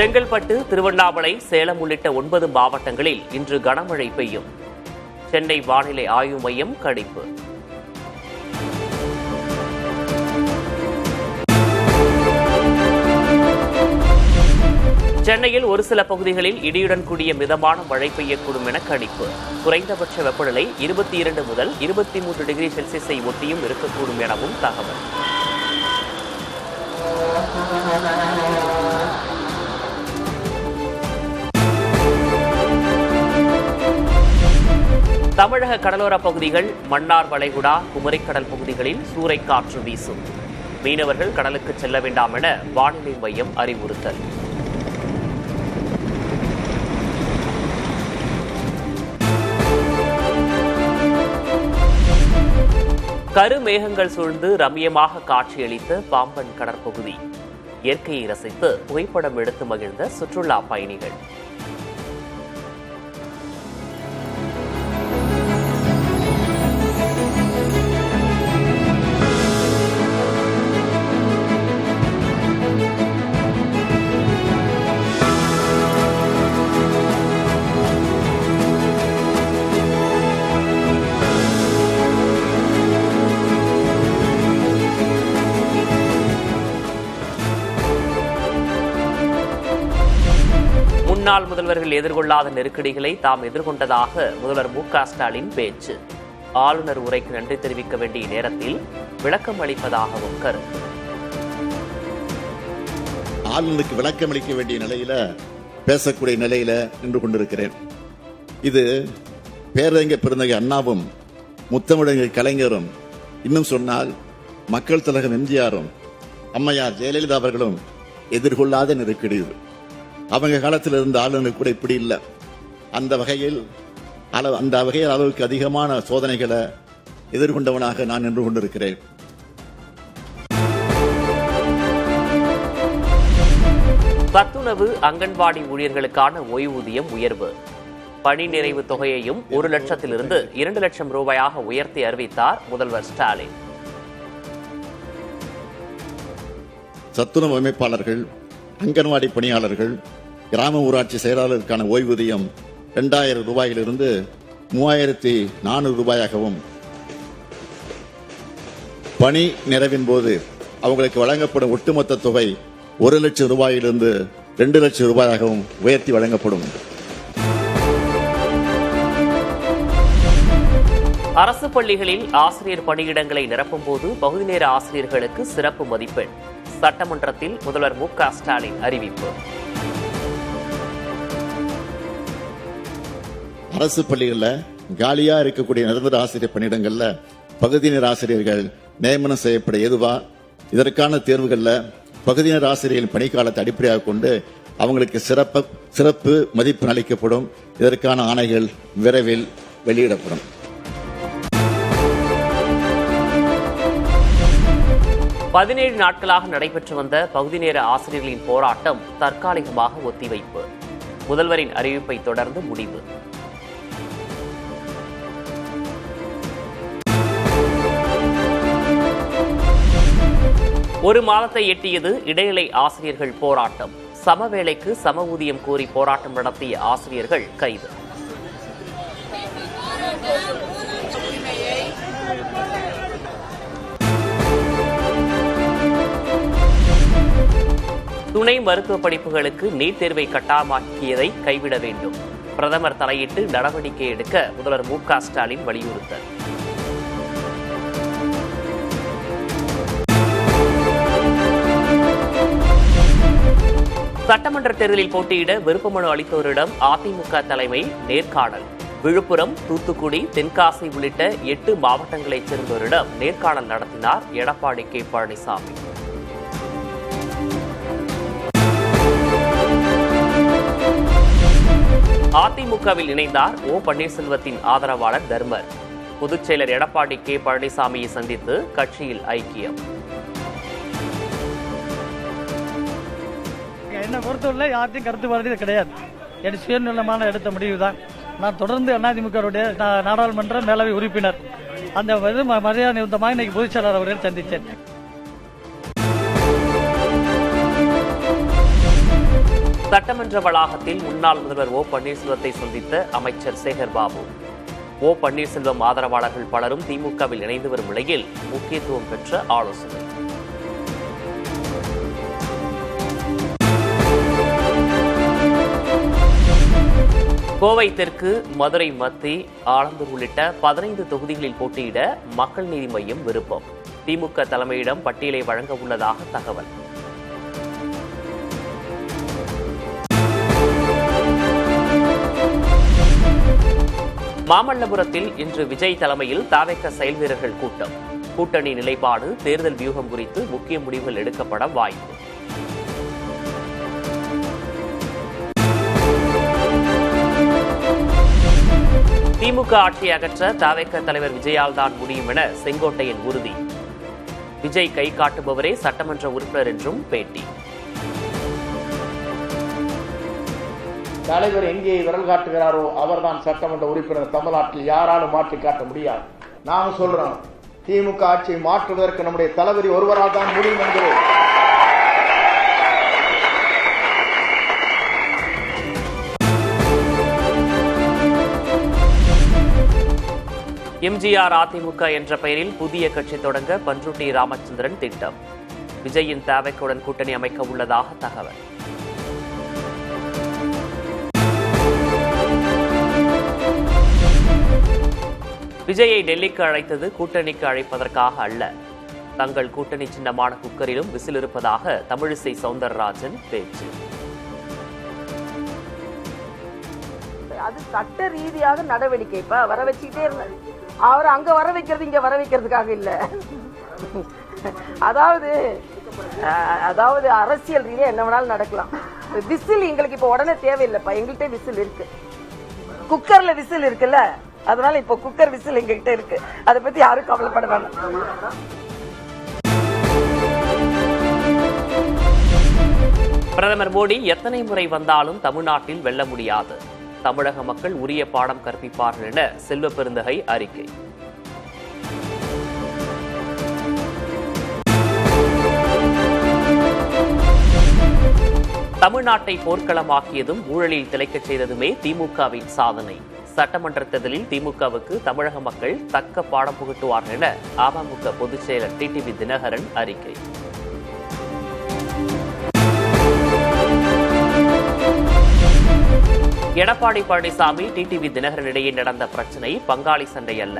செங்கல்பட்டு, திருவண்ணாமலை, சேலம் உள்ளிட்ட 9 மாவட்டங்களில் இன்று கனமழை பெய்யும். சென்னை வானிலை ஆய்வு மையம் கணிப்பு. சென்னையில் ஒரு சில பகுதிகளில் இடியுடன் கூடிய மிதமான மழை பெய்யக்கூடும் என கணிப்பு. குறைந்தபட்ச வெப்பநிலை 22 முதல் 23 டிகிரி செல்சியஸை ஒட்டியும் இருக்கக்கூடும் எனவும் தகவல். தமிழக கடலோர பகுதிகள், மன்னார் வளைகுடா, குமரிக்கடல் பகுதிகளில் சூறைக்காற்று வீசும். மீனவர்கள் கடலுக்கு செல்ல வேண்டாம் என வானிலை மையம் அறிவுறுத்தல். கருமேகங்கள் சூழ்ந்து ரம்யமாக காட்சியளித்த பாம்பன் கடற்பகுதி. இயற்கையை ரசித்து புகைப்படம் எடுத்து மகிழ்ந்த சுற்றுலா பயணிகள். முன்னாள் முதல்வர்கள் எதிர்கொள்ளாத நெருக்கடிகளை தாம் எதிர்கொண்டதாக முதல்வர் மு.க. ஸ்டாலின் பேச்சு. ஆளுநர் உரைக்கு நன்றி தெரிவிக்க வேண்டிய நேரத்தில் விளக்கம் அளிப்பதாகவும் கருத்து. ஆளுநருக்கு விளக்கம் அளிக்க வேண்டிய நிலையில பேசக்கூடிய நிலையில நின்று கொண்டிருக்கிறேன். இது பேரறிஞர் பெருந்தகை அண்ணாவும் முத்தமிழறிஞர் கலைஞரும், இன்னும் சொன்னால் மக்கள் தலைவர் எம்ஜிஆரும் அம்மையார் ஜெயலலிதா அவர்களும் எதிர்கொள்ளாத நெருக்கடி. அவங்க காலத்தில் இருந்த ஆளுநர் கூட இப்படி இல்லை. அந்த வகையில் அளவுக்கு அதிகமான சோதனைகளை எதிர்கொண்டவனாக நான் நின்று கொண்டிருக்கிறேன். சத்துணவு அங்கன்வாடி ஊழியர்களுக்கான ஓய்வூதியம் உயர்வு. பணி நிறைவு தொகையையும் 1 லட்சத்திலிருந்து 2 லட்சம் ரூபாயாக உயர்த்தி அறிவித்தார் முதல்வர் ஸ்டாலின். சத்துணவு அமைப்பாளர்கள், அங்கன்வாடி பணியாளர்கள், கிராம ஊராட்சி செயலாளருக்கான ஓய்வூதியம் 2000 ரூபாயிலிருந்து 3400 ரூபாயாகவும், பணி நிறைவின் போது அவங்களுக்கு வழங்கப்படும் ஒட்டுமொத்த தொகை 1 லட்சம் ரூபாயிலிருந்து 2 லட்சம் ரூபாயாகவும் உயர்த்தி வழங்கப்படும். அரசு பள்ளிகளில் ஆசிரியர் பணியிடங்களை நிரப்பும் போது பகுதி நேர ஆசிரியர்களுக்கு சிறப்பு மதிப்பெண். சட்டமன்றத்தில் முதல்வர் மு.க. ஸ்டாலின் அறிவிப்பு. அரசு பள்ளிகளில் காலியா இருக்கக்கூடிய நிரந்தர ஆசிரியர் பணியிடங்கள்ல பகுதி நேர ஆசிரியர்கள் நியமனம் செய்யப்பட ஏதுவா? இதற்கான தேர்வுகளில் பகுதி நேர ஆசிரியர்களின் பணிக்காலத்தை அடிப்படையாக கொண்டு அவங்களுக்கு சிறப்பு மதிப்பெண் அளிக்கப்படும். இதற்கான ஆணைகள் விரைவில் வெளியிடப்படும். பதினேழு நாட்களாக நடைபெற்று வந்த பகுதி நேர ஆசிரியர்களின் போராட்டம் தற்காலிகமாக ஒத்திவைப்பு. முதல்வரின் அறிவிப்பை தொடர்ந்து முடிவு. ஒரு மாதத்தை எட்டியது இடைநிலை ஆசிரியர்கள் போராட்டம். சமவேளைக்கு சம ஊதியம் கோரி போராட்டம் நடத்திய ஆசிரியர்கள் கைது. துணை மருத்துவ படிப்புகளுக்கு நீட் தேர்வை கட்டாயமாக்கியதை கைவிட வேண்டும். பிரதமர் தலையிட்டு நடவடிக்கை எடுக்க முதல்வர் மு.க. ஸ்டாலின் வலியுறுத்தல். சட்டமன்ற தேர்தலில் போட்டியிட விருப்பமனு அளித்தோரிடம் அதிமுக தலைமை நேர்காணல். விழுப்புரம், தூத்துக்குடி, தென்காசி உள்ளிட்ட 8 மாவட்டங்களைச் சேர்ந்தோரிடம் நேர்காணல் நடத்தினார் எடப்பாடி கே. பழனிசாமி. அதிமுகவில் இணைந்தார் ஓ. பன்னீர்செல்வத்தின் ஆதரவாளர் தர்மர். பொதுச் செயலர் எடப்பாடி கே. பழனிசாமியை சந்தித்து கட்சியில் ஐக்கியம். என்னை பொறுத்தவரை யார்த்தையும் கருத்து வருது கிடையாது. என் சுயநலமான எடுத்த முடிவு தான். நான் தொடர்ந்து அதிமுகவுடைய நாடாளுமன்ற மேலவை உறுப்பினர். அந்த மரியாதை நிமித்தமாக இன்னைக்கு பொதுச் செயலாளர் அவர்கள் சந்தித்தேன். சட்டமன்ற வளாகத்தில் முன்னாள் முதல்வர் ஓ பன்னீர்செல்வத்தை சந்தித்த அமைச்சர் சேகர் பாபு. ஓ பன்னீர்செல்வம் ஆதரவாளர்கள் பலரும் திமுகவில் இணைந்து வரும் நிலையில் முக்கியத்துவம் பெற்ற ஆலோசனை. கோவை தெற்கு, மதுரை மத்தி, ஆலந்தூர் உள்ளிட்ட 15 தொகுதிகளில் போட்டியிட மக்கள் நீதி மய்யம் விருப்பம். திமுக தலைமையிடம் பட்டியலை வழங்க உள்ளதாக தகவல். மாமல்லபுரத்தில் இன்று விஜய் தலைமையில் தவேக செயல் வீரர்கள் கூட்டம். கூட்டணி நிலைப்பாடு, தேர்தல் வியூகம் குறித்து முக்கிய முடிவுகள் எடுக்கப்பட வாய்ப்பு. திமுக ஆட்சியை அகற்ற தவேக தலைவர் விஜயால் தான் முடியும் என செங்கோட்டையன் உறுதி. விஜய் கை காட்டுபவரே சட்டமன்ற உறுப்பினர் என்றும் பேட்டி. தலைவர் எங்கே விரல் காட்டுகிறாரோ அவர்தான் சட்டமன்ற உறுப்பினர். தமிழ்நாட்டில் யாராலும் மாற்றி காட்ட முடியாது. நாம சொல்றோம், திமுக ஆட்சியை மாற்றுவதற்கு நம்முடைய தளபதி ஒருவரால் தான் முடியும் என்கிறோம். எம்ஜிஆர் அதிமுக என்ற பெயரில் புதிய கட்சி தொடங்க பண்ருட்டி ராமச்சந்திரன் திட்டம். விஜயின் தவேகவுடன் கூட்டணி அமைக்க உள்ளதாக தகவல். விஜயை டெல்லிக்கு அழைத்தது கூட்டணிக்கு அழைப்பதற்காக அல்ல. தங்கள் கூட்டணி சின்னமான குக்கரிலும் விசில் இருப்பதாக தமிழிசை சவுந்தரராஜன் பேச்சு. அது சட்ட ரீதியாக நடவடிக்கை. இப்ப வர வச்சுக்கிட்டே இருந்தாரு. அவர் அங்க வர வைக்கிறது இங்க வர வைக்கிறதுக்காக இல்ல. அதாவது அரசியல் ரீதியா என்ன வேணாலும் நடக்கலாம். விசில் எங்களுக்கு இப்ப உடனே தேவையில்லைப்பா. எங்கள்கிட்ட விசில் இருக்கு, குக்கர்ல விசில் இருக்குல்ல, அதனால இப்ப குக்கர் விசில் எங்ககிட்ட இருக்கு. அதை பத்தி யாரும் கவலைப்பட வேண்டாம். பிரதமர் மோடி எத்தனை முறை வந்தாலும் தமிழ்நாட்டில் வெல்ல முடியாது. தமிழக மக்கள் உரிய பாடம் கற்பிப்பார்கள் என செல்வ பெருந்தகை அறிக்கை. தமிழ்நாட்டை போர்க்களமாக்கியதும் ஊழலில் திளைக்கச் செய்ததுமே திமுகவின் சாதனை. சட்டமன்ற தேர்தலில் திமுகவுக்கு தமிழக மக்கள் தக்க பாடம் புகட்டுவார்கள் என அமமுக பொதுச் செயலர் டிடிவி தினகரன் அறிக்கை. எடப்பாடி பழனிசாமி, டிடிவி தினகரன் இடையே நடந்த பிரச்சனை பங்காளி சண்டை அல்ல,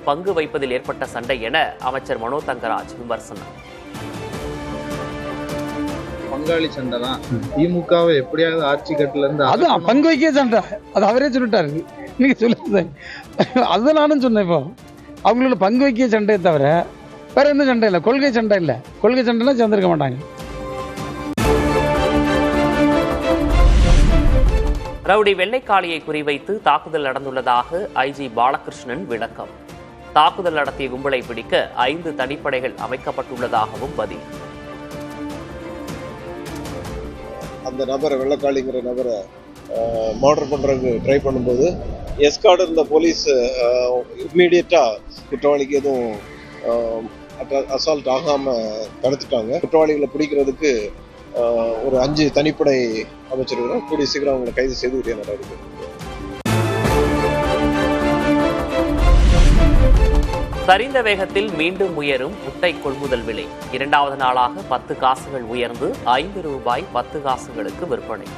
பங்கு வைப்பதில் ஏற்பட்ட சண்டை என அமைச்சர் மனோ தங்கராஜ் விமர்சனம். பங்காளி சண்டை தான். திமுகவை எப்படியாவது ஆட்சி கட்டுல இருந்து அதான் பங்கு வைக்க சண்டை. அது அவரே சொல்லிட்டாரு, நீங்க சொல்லுங்க. அதுதான் நானும் சொன்னேன். இப்போ அவங்களோட பங்கு வைக்க சண்டையை தவிர வேற எந்த சண்டை இல்லை. கொள்கை சண்டை இல்லை. கொள்கை சண்டைனா சேர்ந்திருக்க மாட்டாங்க. ரவுடி வெள்ளைக்காளியை குறிவைத்து தாக்குதல் நடந்துள்ளதாக ஐஜி பாலகிருஷ்ணன் விளக்கம். தாக்குதல் நடத்திய கும்பலை பிடிக்க 5 தனிப்படைகள் அமைக்கப்பட்டுள்ளதாகவும் பதில். அந்த நபரை, வெள்ளைக்காளிங்கிற நபரை மர்டர் பண்றதுக்கு ட்ரை பண்ணும்போது எஸ்கார்டு இருந்த போலீஸ் இம்மீடியட்டா குற்றவாளிக்கு எதுவும் அசால்ட் ஆகாம தடுத்துட்டாங்க. குற்றவாளிகளை பிடிக்கிறதுக்கு ஒரு 5 தனிப்படை அமைச்சிருக்கிறோம். கூடிய சீக்கிரம் அவங்களை கைது செய்து உரிய நடவடிக்கை. சரிந்த வேகத்தில் மீண்டும் உயரும் முட்டை கொள்முதல் விலை. 2வது நாளாக 10 காசுகள் உயர்ந்து 5 ரூபாய் 10 காசுகளுக்கு விற்பனை.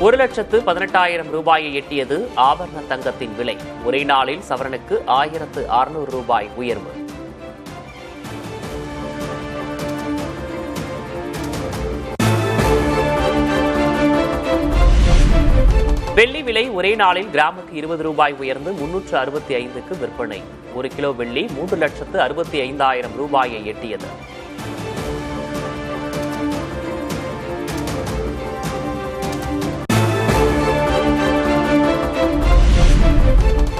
$1,18,000 ரூபாயை எட்டியது ஆபரண தங்கத்தின் விலை. ஒரே நாளில் சவரனுக்கு 1,600 ரூபாய் உயர்வு. வெள்ளி விலை ஒரே நாளில் கிராமுக்கு 20 ரூபாய் உயர்ந்து 365க்கு விற்பனை. 1 கிலோ வெள்ளி 3,65,000 ரூபாயை எட்டியது.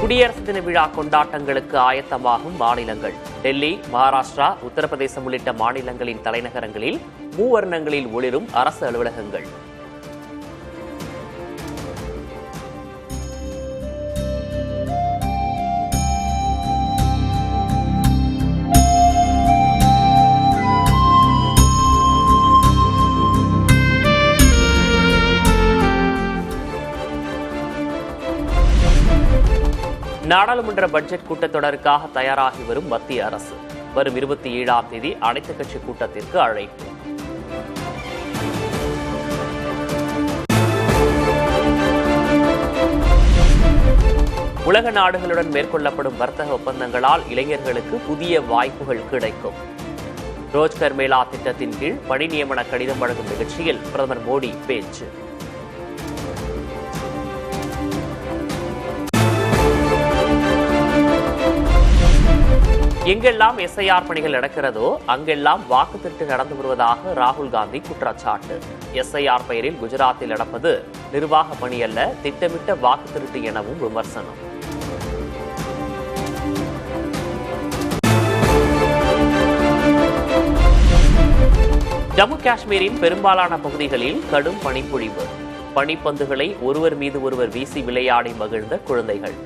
குடியரசு தின விழா கொண்டாட்டங்களுக்கு ஆயத்தமாகும் மாநிலங்கள். டெல்லி, மகாராஷ்டிரா, உத்தரப்பிரதேசம் உள்ளிட்ட மாநிலங்களின் தலைநகரங்களில் மூவர்ணங்களில் ஒளிரும் அரசு அலுவலகங்கள். நாடாளுமன்ற பட்ஜெட் கூட்டத்தொடருக்காக தயாராகி வரும் மத்திய அரசு வரும் 27ஆம் தேதி அனைத்துக் கட்சி கூட்டத்திற்கு அழைப்பு. உலக நாடுகளுடன் மேற்கொள்ளப்படும் வர்த்தக ஒப்பந்தங்களால் இளைஞர்களுக்கு புதிய வாய்ப்புகள் கிடைக்கும். ரோஜ்கர் மேளா திட்டத்தின் கீழ் பணி நியமன கடிதம் வழங்கும் நிகழ்ச்சியில் பிரதமர் மோடி பேச்சு. எங்கெல்லாம் எஸ்ஐஆர் பணிகள் நடக்கிறதோ அங்கெல்லாம் வாக்கு திருட்டு நடந்து வருவதாக ராகுல் காந்தி குற்றச்சாட்டு. எஸ்ஐஆர் பெயரில் குஜராத்தில் நடப்பது நிர்வாக பணி அல்ல, திட்டமிட்ட வாக்கு திருட்டு எனவும் விமர்சனம். ஜம்மு காஷ்மீரின் பெரும்பாலான பகுதிகளில் கடும் பனிப்பொழிவு. பனிப்பந்துகளை ஒருவர் மீது ஒருவர் வீசி விளையாடி மகிழ்ந்த குழந்தைகள்.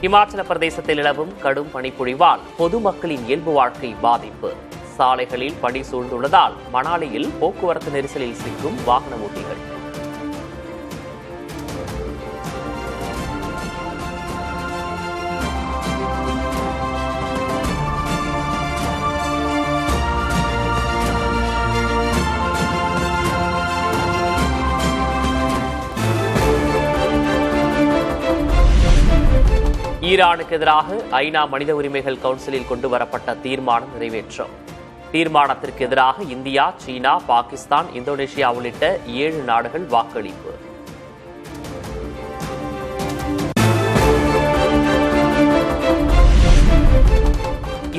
இமாச்சல பிரதேசத்தில் நிலவும் கடும் பனிப்பொழிவால் பொதுமக்களின் இயல்பு வாழ்க்கை பாதிப்பு. சாலைகளில் பனி சூழ்ந்துள்ளதால் மணாலியில் போக்குவரத்து நெரிசலில் சிக்கும் வாகன ஓட்டிகள். ஈரானுக்கு எதிராக ஐநா மனித உரிமைகள் கவுன்சிலில் கொண்டுவரப்பட்ட தீர்மானம் நிறைவேற்றம். தீர்மானத்திற்கு எதிராக இந்தியா, சீனா, பாகிஸ்தான், இந்தோனேஷியா உள்ளிட்ட 7 நாடுகள் வாக்களிப்பு.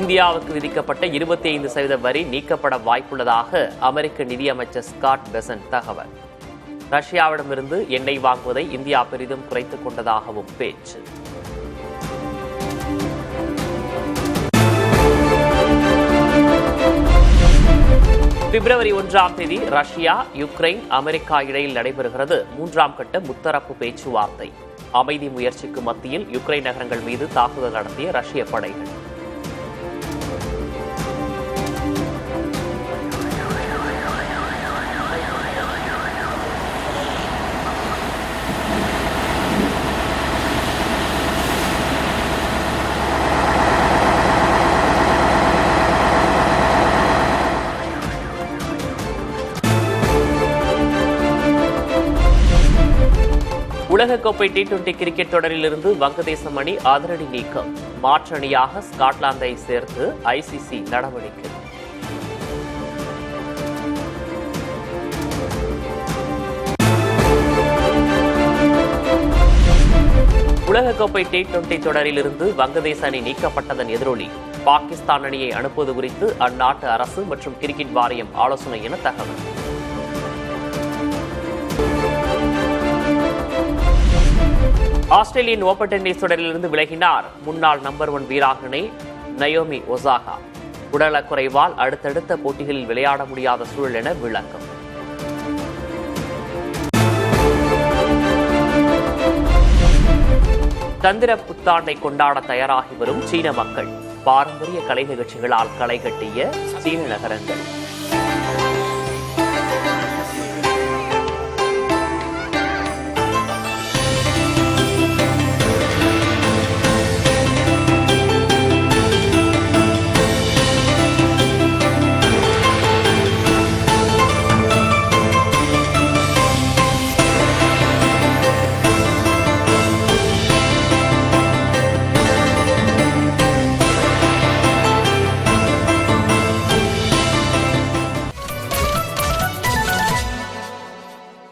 இந்தியாவுக்கு விதிக்கப்பட்ட 25% வரி நீக்கப்பட வாய்ப்புள்ளதாக அமெரிக்க நிதியமைச்சர் ஸ்காட் பெசன்ட் தகவல். ரஷ்யாவிடமிருந்து எண்ணெய் வாங்குவதை இந்தியா பெரிதும் குறைத்துக் கொண்டதாகவும் பேச்சு. பிப்ரவரி 1ஆம் தேதி ரஷ்யா, யுக்ரைன், அமெரிக்கா இடையில் நடைபெறுகிறது 3ஆம் கட்ட முத்தரப்பு பேச்சுவார்த்தை. அமைதி முயற்சிக்கு மத்தியில் யுக்ரைன் நகரங்கள் மீது தாக்குதல் நடத்திய ரஷ்ய படைகள். உலகக்கோப்பை T20 கிரிக்கெட் தொடரில் இருந்து வங்கதேசம் அணி அதிரடி நீக்கம். மாற்று அணியாக ஸ்காட்லாந்தை சேர்த்து ICC நடவடிக்கை. உலகக்கோப்பை T20 தொடரில் இருந்து வங்கதேச அணி நீக்கப்பட்டதன் எதிரொலி பாகிஸ்தான் அணியை அனுப்புவது குறித்து அந்நாட்டு அரசு மற்றும் கிரிக்கெட் வாரியம் ஆலோசனை என தகவல். ஆஸ்திரேலியன் ஓபன் டென்னிஸ் தொடரிலிருந்து விலகினார் முன்னாள் நம்பர் 1 வீராங்கனை நயோமி ஒசாகா. உடல்நலக்குறைவால் அடுத்தடுத்த போட்டிகளில் விளையாட முடியாத சூழல் என விளக்கம். தந்திர புத்தாண்டை கொண்டாட தயாராகி வரும் சீன மக்கள். பாரம்பரிய கலை நிகழ்ச்சிகளால் களை கட்டிய சீன நகரங்கள்.